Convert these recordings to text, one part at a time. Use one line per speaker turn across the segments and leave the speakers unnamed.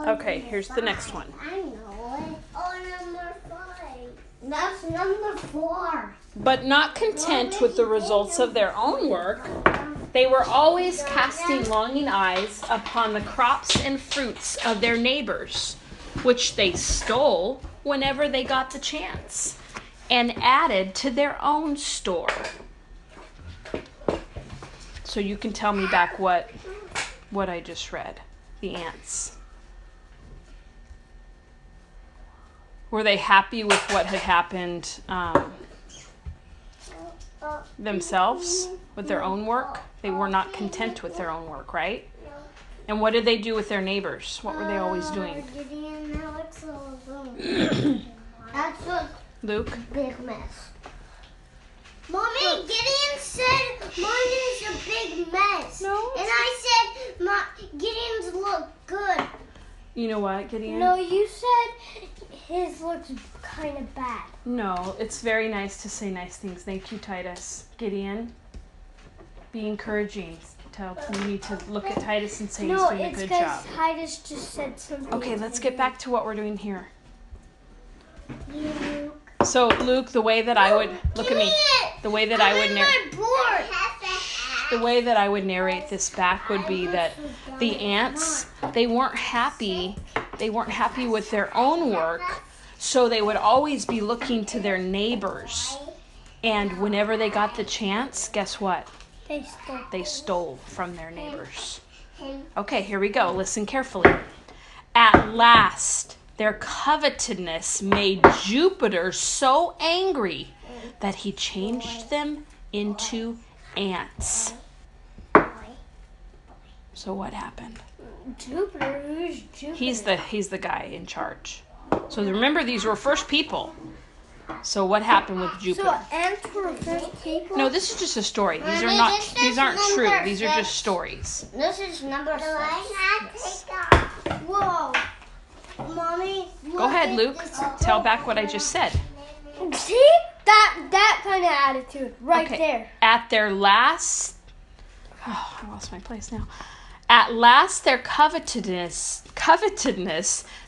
Okay, here's the next one.
I know it. Oh, number 5. That's number 4.
But not content with the results of their own work, they were always casting longing eyes upon the crops and fruits of their neighbors, which they stole whenever they got the chance, and added to their own store. So you can tell me back what I just read. The ants. Were they happy with what had happened themselves, with their own work? They were not content with their own work, right? And what did they do with their neighbors? What were they always doing?
That's a
Luke?
big mess. Mommy, Gideon said mine is a big mess.
No.
And I said Gideon's look good.
You know what, Gideon?
No, you said his looks kind of bad.
No, it's very nice to say nice things. Thank you, Titus. Gideon, be encouraging. You need to look at Titus and say he's doing a good job.
No, it's because Titus just said something.
Okay, let's get back to what we're doing here.
Luke.
So, Luke, the way that I would look at me, the way that I would narrate this back would be that the ants, they weren't happy with their own work, so they would always be looking to their neighbors. And whenever they got the chance, guess what? They stole from their neighbors. Okay, here we go. Listen carefully. At last, their covetousness made Jupiter so angry that he changed them into ants. So what happened?
Jupiter? Who's Jupiter?
He's the guy in charge. So remember, these were first people. So what happened with Jupiter?
So ants were first people?
No, this is just a story. These aren't true. These are just stories.
This is number 6.
Yes.
Whoa. Mommy,
Go ahead, Luke. Tell back what I just said.
See? That kind of attitude right there.
At their last... Oh, I lost my place now. At last their covetousness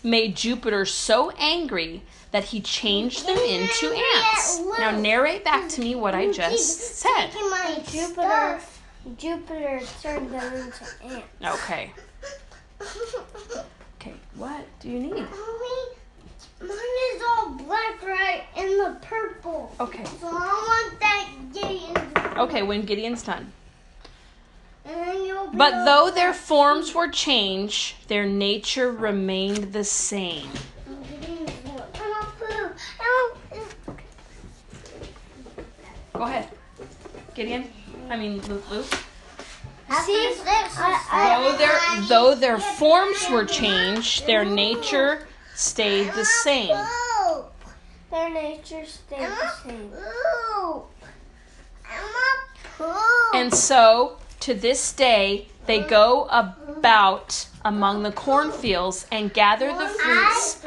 made Jupiter so angry that he changed them into ants. Now narrate back to me what I just said.
Jupiter turned them into ants.
Okay. Okay, what do you need?
Mommy, mine is all black, right? And the purple.
Okay.
So I want that Gideon's.
Okay, when Gideon's done.
And then you'll be
But though their forms were changed, their nature remained the same. Go ahead. Gideon? Luke?
See,
Though their forms were changed, their nature stayed the same.
Their nature stayed the same.
And so, to this day, they go about among the cornfields and gather the fruits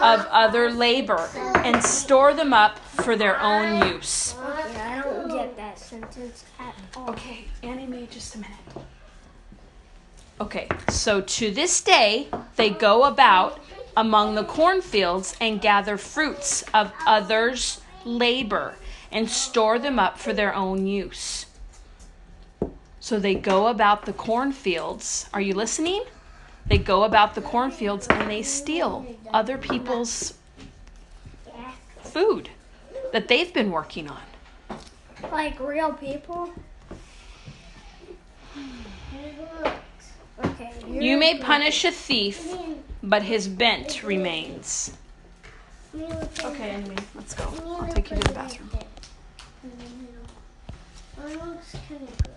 of other labor and store them up for their own use.
Okay, I don't get that sentence at all.
Okay, Annie, just a minute. Okay, so to this day, they go about among the cornfields and gather fruits of others' labor and store them up for their own use. So they go about the cornfields. Are you listening? They go about the cornfields and they steal other people's food that they've been working on.
Like real people? Okay.
You may punish a thief, but his bent remains. Okay, anyway, let's go. I'll take you to the bathroom.
That looks kind of good.